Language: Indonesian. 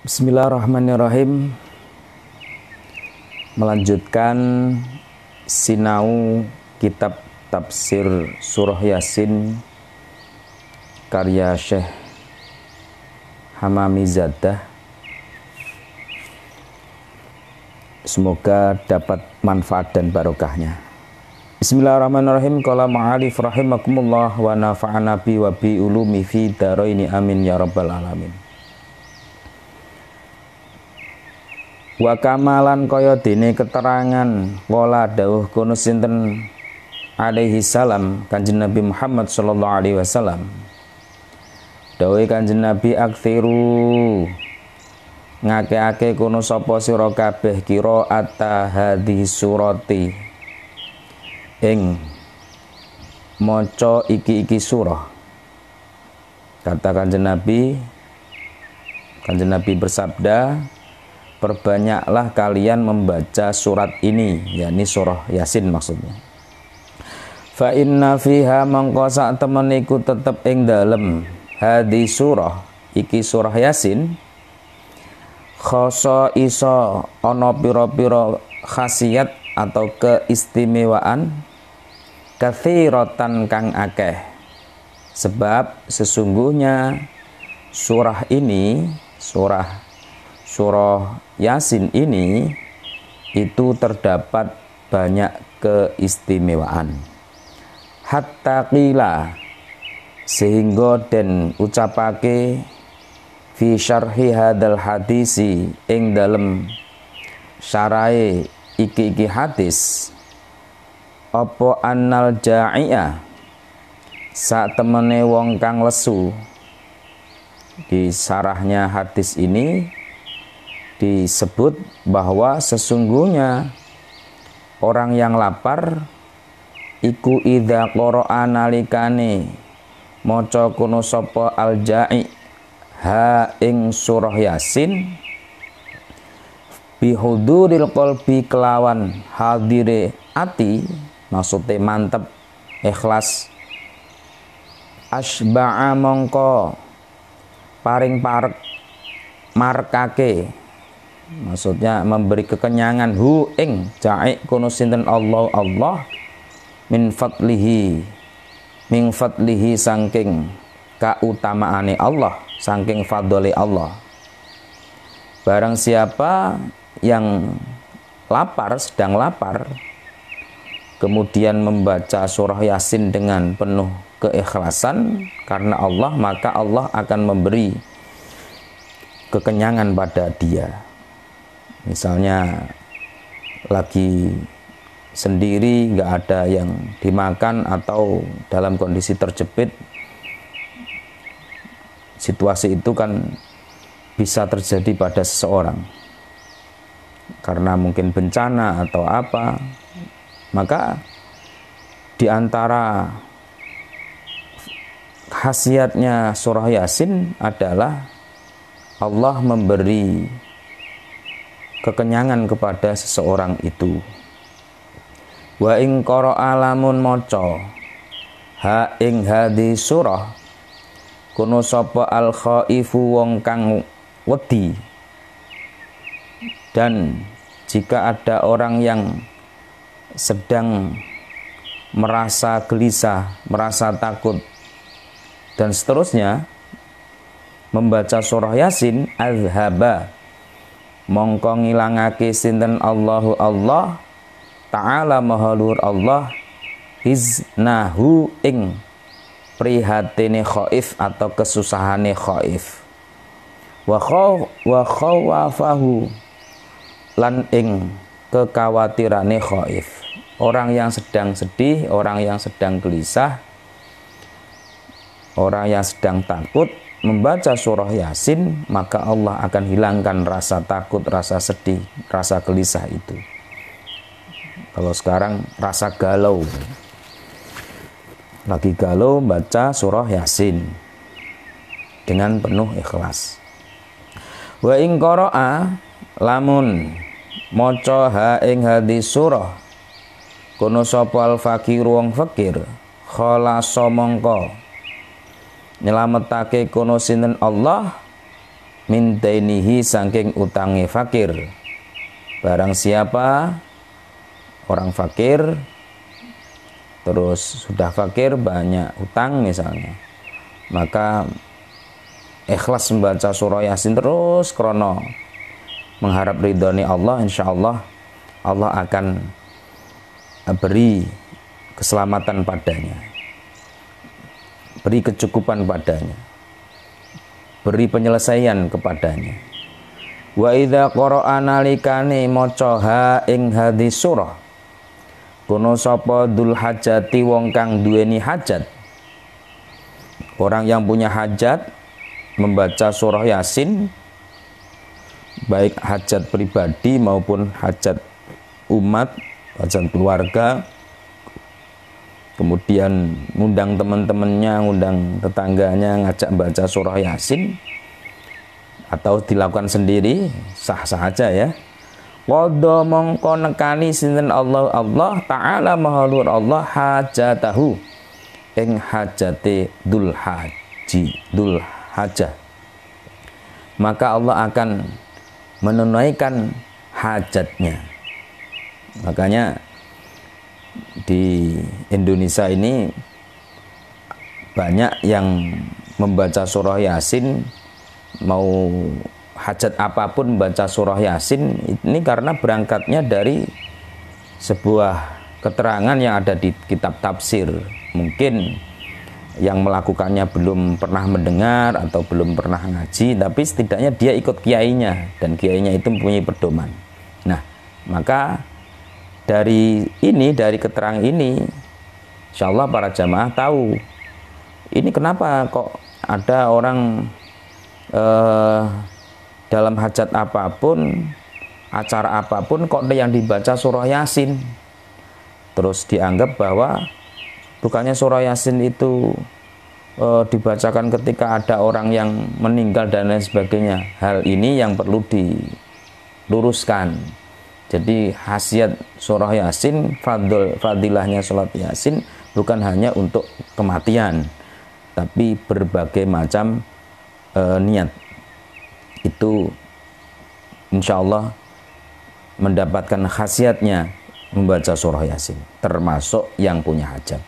Bismillahirrahmanirrahim. Melanjutkan sinau kitab tafsir surah Yasin karya Syekh Hamamizadah. Semoga dapat manfaat dan barokahnya. Bismillahirrahmanirrahim. Qala ma'alif rahimakumullah wa nafa'ana bi wa bi ulumi fi daraini amin ya rabbal alamin. Wa kamalan kaya dene keterangan wala dawuh kono sinten alaihi salam Kanjeng Nabi Muhammad sallallahu alaihi wasallam. Dawuh Kanjeng Nabi aktsiru ngake-ake kono sapa sira kabeh qiraata hadhihi surati ing maca iki surah. Kata Kanjeng Nabi bersabda, perbanyaklah kalian membaca surat ini, yakni surah Yasin maksudnya. Fa inna fiha mangko sak temen iku tetep ing dalem hadhi surah iki surah Yasin khoso iso ana pira-pira khasiat atau keistimewaan katsiratan kang akeh. Sebab sesungguhnya surah ini, surah Yasin ini itu terdapat banyak keistimewaan. Hatta qila sehingga den ucapake fi syarhi hadal hadisi ing dalem syarahe iki hadis apa annal ja'i'a sak temene wong kang lesu. Di sarahnya hadis ini disebut bahwa sesungguhnya orang yang lapar iku idza qara'a nalikane maca kono sapa al-ja'i ha ing surah Yasin bihuduril qalbi kelawan hadire ati, maksudnya mantep ikhlas, asba'a mongko paring parek markake, maksudnya memberi kekenyangan hu ing ja'i kono sinten Allah min fadlihi saking kautamaane Allah, saking fadli Allah. Barang siapa yang sedang lapar kemudian membaca surah Yasin dengan penuh keikhlasan karena Allah, maka Allah akan memberi kekenyangan pada dia. Misalnya lagi sendiri, nggak ada yang dimakan atau dalam kondisi terjepit, situasi itu kan bisa terjadi pada seseorang karena mungkin bencana atau apa. Maka di antara khasiatnya surah Yasin adalah Allah memberi kekenyangan kepada seseorang itu. Wa ing qara'a lamun maca ha ing hadhi surah kuno sapa al khaifu wong kang wedi. Dan jika ada orang yang sedang merasa gelisah, merasa takut dan seterusnya, membaca surah Yasin azhaba mongko ngilangake sinten Allahu Allah Ta'ala mahalur Allah hiznahu ing prihatine khaif atau kesusahane khaif wa khawafahu lan ing kekhawatirane khaif. Orang yang sedang sedih, orang yang sedang gelisah, orang yang sedang takut membaca surah Yasin, maka Allah akan hilangkan rasa takut, rasa sedih, rasa gelisah itu. Kalau sekarang rasa galau, lagi galau baca surah Yasin dengan penuh ikhlas. Wa ing qara'a lamun maca ha ing hadis surah kono sapa al fakir wong fakir khalasa mongko nyelametake kono sinten Allah min dainihi saking utange fakir. Barang siapa orang fakir terus sudah fakir banyak utang misalnya, maka ikhlas membaca surah Yasin terus krono mengharap ridhoni Allah, insyaallah Allah akan beri keselamatan padanya, beri kecukupan padanya, beri penyelesaian kepadanya. Wa idza qara'a nalikane maca ing hadis surah kono sapa dzul hajati wong kang duweni hajat. Orang yang punya hajat membaca surah Yasin, baik hajat pribadi maupun hajat umat, hajat keluarga, kemudian ngundang teman-temannya, ngundang tetangganya, ngajak baca surah Yasin, atau dilakukan sendiri, sah-sah aja ya. Qadha mongko nekani sinten Allah Ta'ala Maha Luhur Allah hajatahu ing hajate dzul hajah, maka Allah akan menunaikan hajatnya. Makanya di Indonesia ini banyak yang membaca surah Yasin, mau hajat apapun baca surah Yasin, ini karena berangkatnya dari sebuah keterangan yang ada di kitab tafsir. Mungkin yang melakukannya belum pernah mendengar atau belum pernah ngaji, tapi setidaknya dia ikut kiainya dan kiainya itu mempunyai pedoman. Nah, maka dari keterangan ini, insyaallah para jamaah tahu ini kenapa kok ada orang dalam hajat apapun, acara apapun kok yang dibaca surah Yasin, terus dianggap bahwa bukannya surah Yasin itu dibacakan ketika ada orang yang meninggal dan lain sebagainya. Hal ini yang perlu diluruskan. Jadi khasiat surah Yasin, fadilahnya sholat Yasin bukan hanya untuk kematian, tapi berbagai macam niat itu insya Allah mendapatkan khasiatnya membaca surah Yasin, termasuk yang punya hajat.